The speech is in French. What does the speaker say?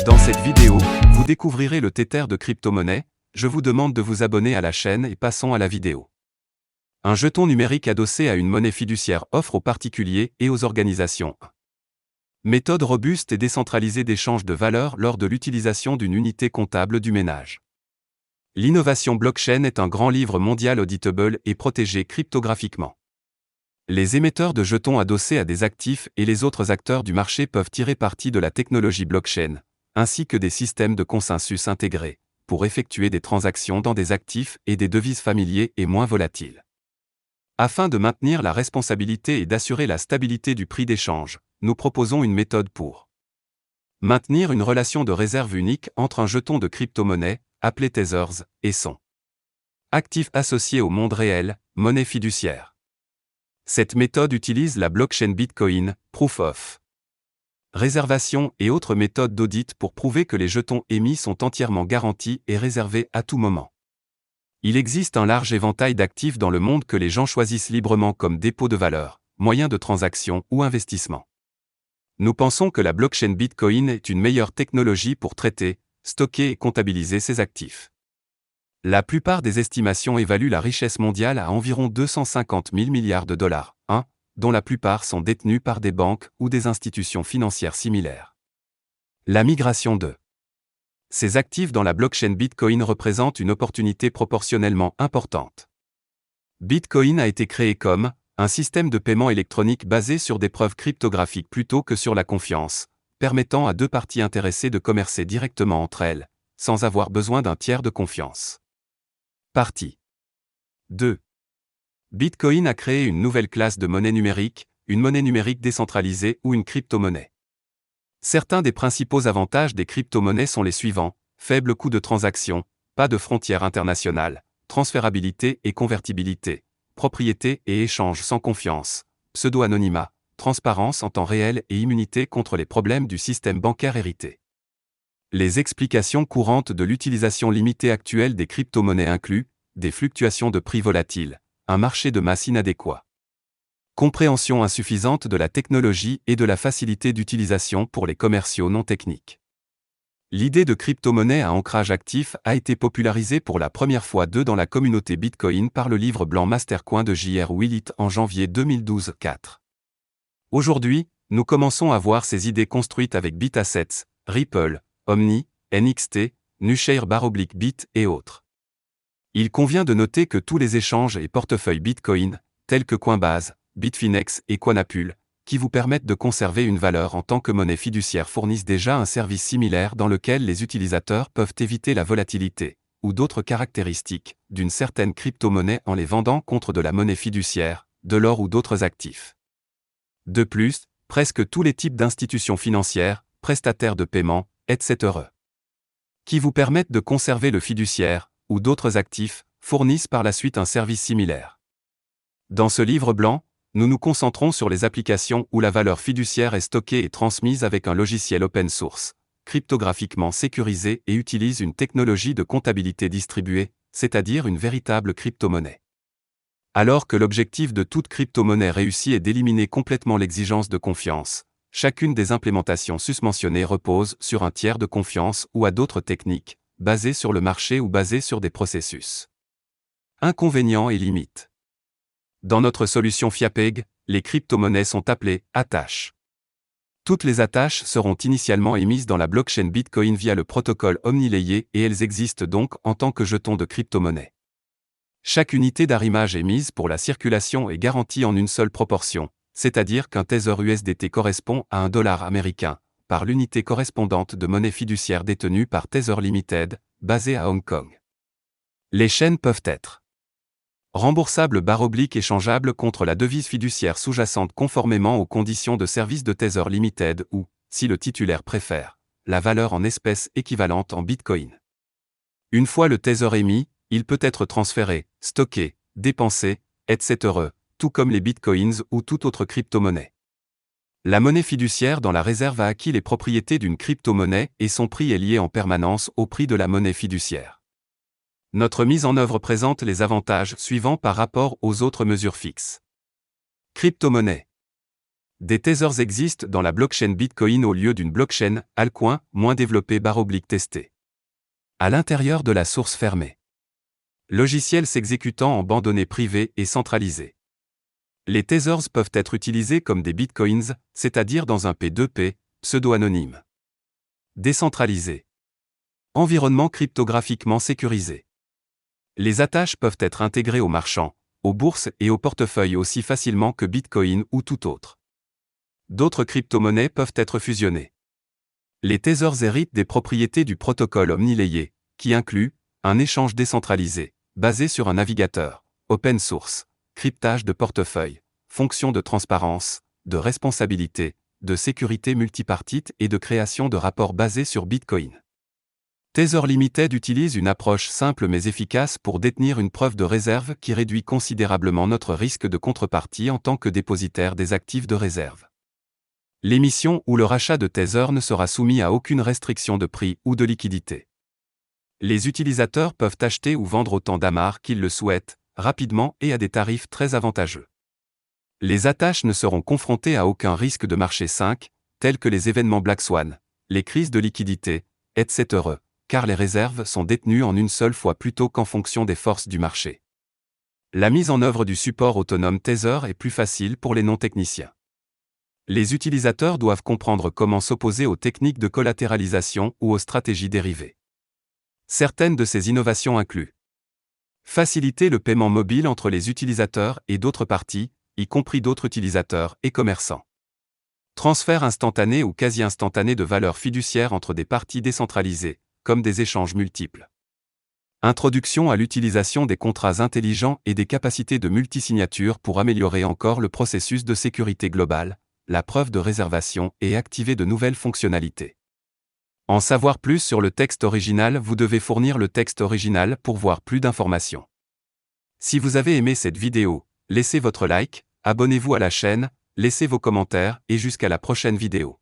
Dans cette vidéo, vous découvrirez le Tether de crypto-monnaie. Je vous demande de vous abonner à la chaîne et passons à la vidéo. Un jeton numérique adossé à une monnaie fiduciaire offre aux particuliers et aux organisations méthode robuste et décentralisée d'échange de valeurs lors de l'utilisation d'une unité comptable du ménage. L'innovation blockchain est un grand livre mondial auditable et protégé cryptographiquement. Les émetteurs de jetons adossés à des actifs et les autres acteurs du marché peuvent tirer parti de la technologie blockchain, ainsi que des systèmes de consensus intégrés, pour effectuer des transactions dans des actifs et des devises familiers et moins volatiles. Afin de maintenir la responsabilité et d'assurer la stabilité du prix d'échange, nous proposons une méthode pour maintenir une relation de réserve unique entre un jeton de crypto-monnaie, appelé Tethers, et son actif associé au monde réel, monnaie fiduciaire. Cette méthode utilise la blockchain Bitcoin, Proof of réservation et autres méthodes d'audit pour prouver que les jetons émis sont entièrement garantis et réservés à tout moment. Il existe un large éventail d'actifs dans le monde que les gens choisissent librement comme dépôt de valeur, moyen de transaction ou investissement. Nous pensons que la blockchain Bitcoin est une meilleure technologie pour traiter, stocker et comptabiliser ces actifs. La plupart des estimations évaluent la richesse mondiale à environ 250 000 milliards de dollars, dont la plupart sont détenus par des banques ou des institutions financières similaires. La migration de ces actifs dans la blockchain Bitcoin représente une opportunité proportionnellement importante. Bitcoin a été créé comme un système de paiement électronique basé sur des preuves cryptographiques plutôt que sur la confiance, permettant à deux parties intéressées de commercer directement entre elles, sans avoir besoin d'un tiers de confiance. Partie 2. Bitcoin a créé une nouvelle classe de monnaie numérique, une monnaie numérique décentralisée ou une crypto-monnaie. Certains des principaux avantages des crypto-monnaies sont les suivants: faible coût de transaction, pas de frontières internationales, transférabilité et convertibilité, propriété et échange sans confiance, pseudo-anonymat, transparence en temps réel et immunité contre les problèmes du système bancaire hérité. Les explications courantes de l'utilisation limitée actuelle des crypto-monnaies incluent des fluctuations de prix volatiles, un marché de masse inadéquat, compréhension insuffisante de la technologie et de la facilité d'utilisation pour les commerciaux non techniques. L'idée de crypto-monnaie à ancrage actif a été popularisée pour la première fois dans la communauté Bitcoin par le livre blanc Mastercoin de J.R. Willett en janvier 2012-4. Aujourd'hui, nous commençons à voir ces idées construites avec BitAssets, Ripple, Omni, NXT, Nushare/Bit et autres. Il convient de noter que tous les échanges et portefeuilles Bitcoin, tels que Coinbase, Bitfinex et Quanapul, qui vous permettent de conserver une valeur en tant que monnaie fiduciaire, fournissent déjà un service similaire dans lequel les utilisateurs peuvent éviter la volatilité, ou d'autres caractéristiques, d'une certaine crypto-monnaie en les vendant contre de la monnaie fiduciaire, de l'or ou d'autres actifs. De plus, presque tous les types d'institutions financières, prestataires de paiement, etc., qui vous permettent de conserver le fiduciaire, ou d'autres actifs, fournissent par la suite un service similaire. Dans ce livre blanc, nous nous concentrons sur les applications où la valeur fiduciaire est stockée et transmise avec un logiciel open source, cryptographiquement sécurisé et utilise une technologie de comptabilité distribuée, c'est-à-dire une véritable crypto-monnaie. Alors que l'objectif de toute crypto-monnaie réussie est d'éliminer complètement l'exigence de confiance, chacune des implémentations susmentionnées repose sur un tiers de confiance ou à d'autres techniques, basées sur le marché ou basées sur des processus. Inconvénients et limites. Dans notre solution Fiapeg, les crypto-monnaies sont appelées attaches. Toutes les attaches seront initialement émises dans la blockchain Bitcoin via le protocole Omni-Layer et elles existent donc en tant que jetons de crypto-monnaie. Chaque unité d'arrimage émise pour la circulation est garantie en une seule proportion, c'est-à-dire qu'un Tether USDT correspond à $1 américain, par l'unité correspondante de monnaie fiduciaire détenue par Tether Limited, basée à Hong Kong. Les chaînes peuvent être remboursables/échangeables contre la devise fiduciaire sous-jacente conformément aux conditions de service de Tether Limited ou, si le titulaire préfère, la valeur en espèces équivalente en Bitcoin. Une fois le Tether émis, il peut être transféré, stocké, dépensé, etc., tout comme les Bitcoins ou toute autre crypto-monnaie. La monnaie fiduciaire dans la réserve a acquis les propriétés d'une crypto-monnaie et son prix est lié en permanence au prix de la monnaie fiduciaire. Notre mise en œuvre présente les avantages suivants par rapport aux autres mesures fixes. Crypto-monnaie. Des Tethers existent dans la blockchain Bitcoin au lieu d'une blockchain altcoin moins développée /testée. À l'intérieur de la source fermée. Logiciel s'exécutant en banc données privées et centralisées. Les Tethers peuvent être utilisés comme des bitcoins, c'est-à-dire dans un P2P, pseudo-anonyme. Décentralisé. Environnement cryptographiquement sécurisé. Les attaches peuvent être intégrées aux marchands, aux bourses et aux portefeuilles aussi facilement que Bitcoin ou tout autre. D'autres crypto-monnaies peuvent être fusionnées. Les Tethers héritent des propriétés du protocole omnilayé, qui inclut un échange décentralisé, basé sur un navigateur, open source, cryptage de portefeuille, fonction de transparence, de responsabilité, de sécurité multipartite et de création de rapports basés sur Bitcoin. Tether Limited utilise une approche simple mais efficace pour détenir une preuve de réserve qui réduit considérablement notre risque de contrepartie en tant que dépositaire des actifs de réserve. L'émission ou le rachat de Tether ne sera soumis à aucune restriction de prix ou de liquidité. Les utilisateurs peuvent acheter ou vendre autant d'AMAR qu'ils le souhaitent, rapidement et à des tarifs très avantageux. Les attaches ne seront confrontées à aucun risque de marché 5, tels que les événements Black Swan, les crises de liquidité, etc., car les réserves sont détenues en une seule fois plutôt qu'en fonction des forces du marché. La mise en œuvre du support autonome Tether est plus facile pour les non-techniciens. Les utilisateurs doivent comprendre comment s'opposer aux techniques de collatéralisation ou aux stratégies dérivées. Certaines de ces innovations incluent faciliter le paiement mobile entre les utilisateurs et d'autres parties, y compris d'autres utilisateurs et commerçants. Transfert instantané ou quasi instantané de valeurs fiduciaires entre des parties décentralisées, comme des échanges multiples. Introduction à l'utilisation des contrats intelligents et des capacités de multisignature pour améliorer encore le processus de sécurité globale, la preuve de réservation et activer de nouvelles fonctionnalités. En savoir plus sur le texte original, vous devez fournir le texte original pour voir plus d'informations. Si vous avez aimé cette vidéo, laissez votre like, abonnez-vous à la chaîne, laissez vos commentaires et jusqu'à la prochaine vidéo.